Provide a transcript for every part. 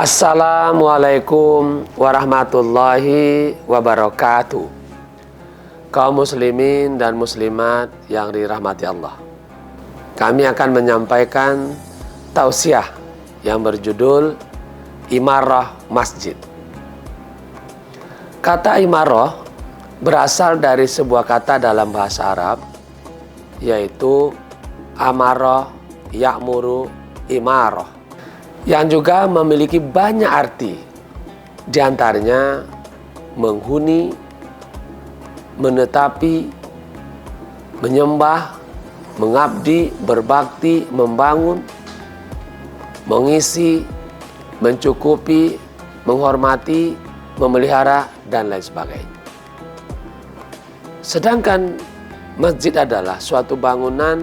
Assalamualaikum warahmatullahi wabarakatuh. Kaum muslimin dan muslimat yang dirahmati Allah, kami akan menyampaikan tausiah yang berjudul Imarah Masjid. Kata imarah berasal dari sebuah kata dalam bahasa Arab, yaitu amarah, ya'muru, imarah, yang juga memiliki banyak arti, diantaranya menghuni, menetapi, menyembah, mengabdi, berbakti, membangun, mengisi, mencukupi, menghormati, memelihara, dan lain sebagainya. Sedangkan masjid adalah suatu bangunan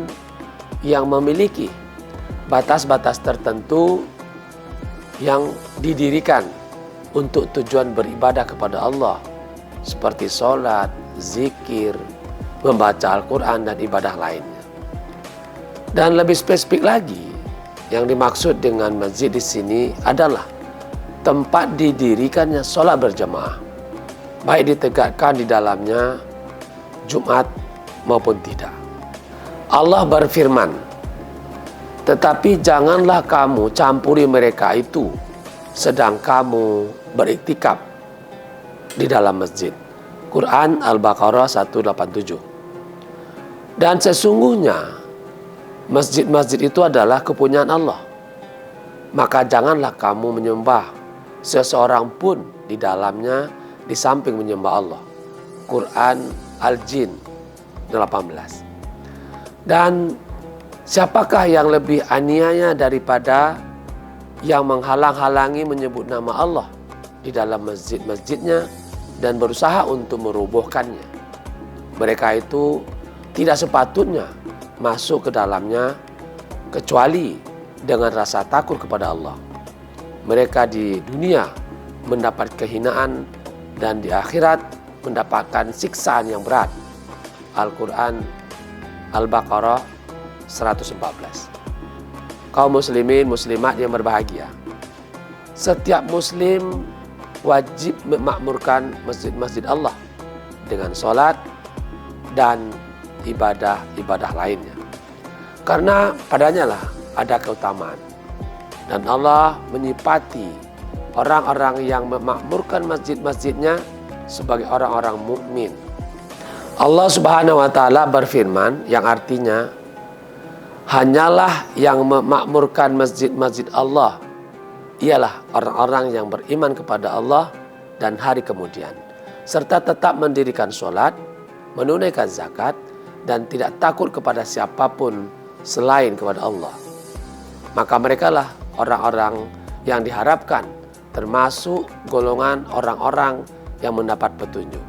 yang memiliki batas-batas tertentu yang didirikan untuk tujuan beribadah kepada Allah, seperti sholat, zikir, membaca Al-Quran, dan ibadah lainnya. Dan lebih spesifik lagi, yang dimaksud dengan masjid di sini adalah tempat didirikannya sholat berjamaah, baik ditegakkan di dalamnya Jumat maupun tidak. Allah berfirman, "Tetapi janganlah kamu campuri mereka itu sedang kamu beriktikaf di dalam masjid." Quran Al-Baqarah 187. Dan sesungguhnya masjid-masjid itu adalah kepunyaan Allah. Maka janganlah kamu menyembah seseorang pun di dalamnya di samping menyembah Allah. Quran Al-Jin 18. Dan siapakah yang lebih aniaya daripada yang menghalang-halangi menyebut nama Allah di dalam masjid-masjidnya dan berusaha untuk merobohkannya? Mereka itu tidak sepatutnya masuk ke dalamnya kecuali dengan rasa takut kepada Allah. Mereka di dunia mendapat kehinaan dan di akhirat mendapatkan siksaan yang berat. Al-Quran Al-Baqarah 114. Kaum muslimin muslimat yang berbahagia, setiap muslim wajib memakmurkan masjid-masjid Allah dengan sholat dan ibadah-ibadah lainnya, karena padanya lah ada keutamaan. Dan Allah menyifati orang-orang yang memakmurkan masjid-masjidnya sebagai orang-orang mukmin. Allah Subhanahu wa Ta'ala berfirman, yang artinya, hanyalah yang memakmurkan masjid-masjid Allah ialah orang-orang yang beriman kepada Allah dan hari kemudian, serta tetap mendirikan sholat, menunaikan zakat, dan tidak takut kepada siapapun selain kepada Allah. Maka merekalah orang-orang yang diharapkan termasuk golongan orang-orang yang mendapat petunjuk.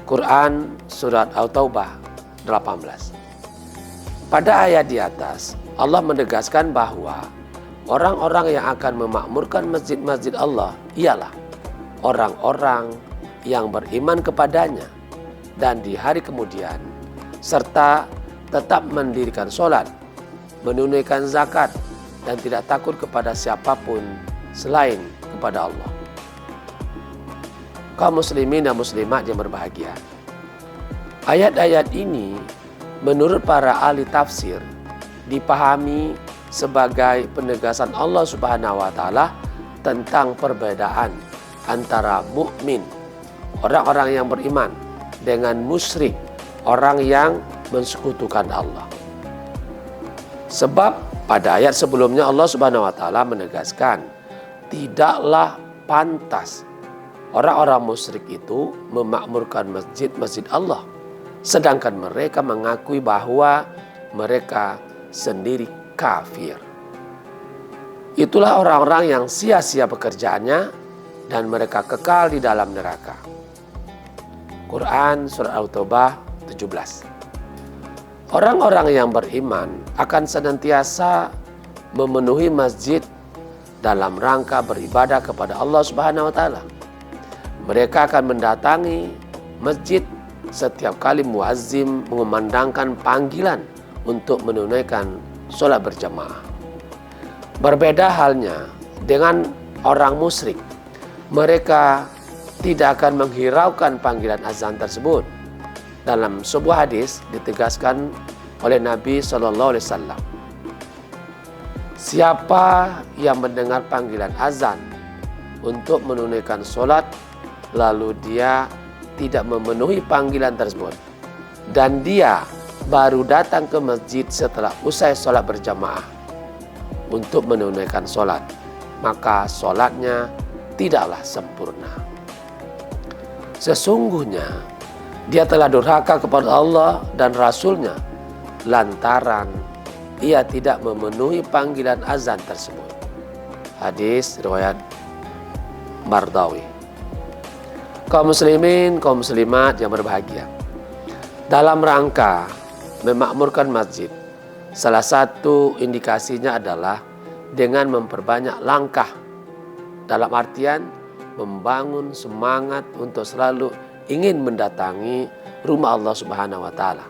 Quran Surat At-Taubah 18. Pada ayat di atas, Allah menegaskan bahwa orang-orang yang akan memakmurkan masjid-masjid Allah ialah orang-orang yang beriman kepadanya dan di hari kemudian, serta tetap mendirikan sholat, menunaikan zakat, dan tidak takut kepada siapapun selain kepada Allah. Kaum muslimin dan muslimat yang berbahagia, ayat-ayat ini menurut para ahli tafsir dipahami sebagai penegasan Allah Subhanahu wa Ta'ala tentang perbedaan antara mukmin, orang-orang yang beriman, dengan musyrik, orang yang mensekutukan Allah. Sebab pada ayat sebelumnya Allah Subhanahu wa Ta'ala menegaskan, tidaklah pantas orang-orang musyrik itu memakmurkan masjid-masjid Allah, sedangkan mereka mengakui bahwa mereka sendiri kafir. Itulah orang-orang yang sia-sia pekerjaannya dan mereka kekal di dalam neraka. Quran Surah At-Taubah 17. Orang-orang yang beriman akan senantiasa memenuhi masjid dalam rangka beribadah kepada Allah Subhanahu wa Ta'ala. Mereka akan mendatangi masjid setiap kali muazzin mengumandangkan panggilan untuk menunaikan sholat berjamaah. Berbeda halnya dengan orang musyrik. Mereka tidak akan menghiraukan panggilan azan tersebut. Dalam sebuah hadis ditegaskan oleh Nabi SAW, siapa yang mendengar panggilan azan untuk menunaikan sholat, lalu dia tidak memenuhi panggilan tersebut, dan dia baru datang ke masjid setelah usai sholat berjamaah untuk menunaikan sholat, maka sholatnya tidaklah sempurna. Sesungguhnya dia telah durhaka kepada Allah dan Rasul-Nya lantaran ia tidak memenuhi panggilan azan tersebut. Hadis riwayat Mardawi. Kaum muslimin, kaum muslimat yang berbahagia, dalam rangka memakmurkan masjid, salah satu indikasinya adalah dengan memperbanyak langkah, dalam artian membangun semangat untuk selalu ingin mendatangi rumah Allah Subhanahu wa taala.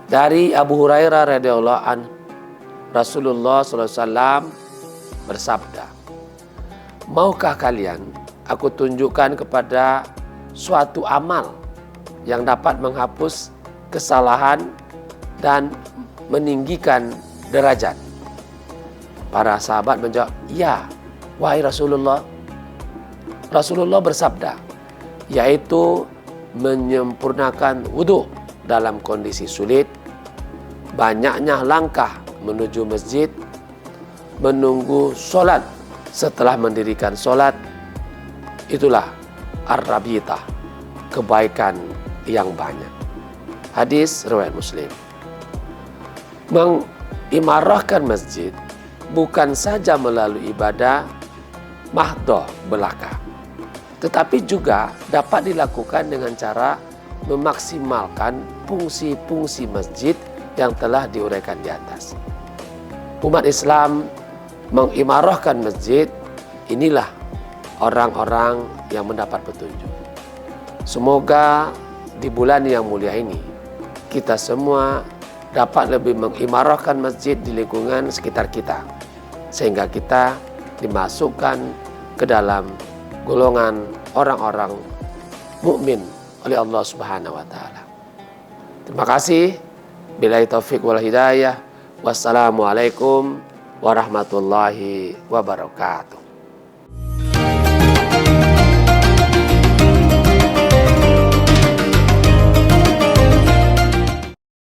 Dari Abu Hurairah radhiyallahu anhu, Rasulullah SAW bersabda, maukah kalian aku tunjukkan kepada suatu amal yang dapat menghapus kesalahan dan meninggikan derajat? Para sahabat menjawab, ya, wahai Rasulullah. Rasulullah bersabda, yaitu menyempurnakan wudhu dalam kondisi sulit, banyaknya langkah menuju masjid, menunggu sholat setelah mendirikan sholat. Itulah ar-rabitah, kebaikan yang banyak. Hadis riwayat Muslim. Mengimarahkan masjid bukan saja melalui ibadah mahdoh belaka, tetapi juga dapat dilakukan dengan cara memaksimalkan fungsi-fungsi masjid yang telah diuraikan di atas. Umat Islam mengimarahkan masjid, inilah orang-orang yang mendapat petunjuk. Semoga di bulan yang mulia ini kita semua dapat lebih mengimarahkan masjid di lingkungan sekitar kita, sehingga kita dimasukkan ke dalam golongan orang-orang mukmin oleh Allah Subhanahu wa taala. Terima kasih. Billahi taufik wal hidayah. Wassalamualaikum warahmatullahi wabarakatuh.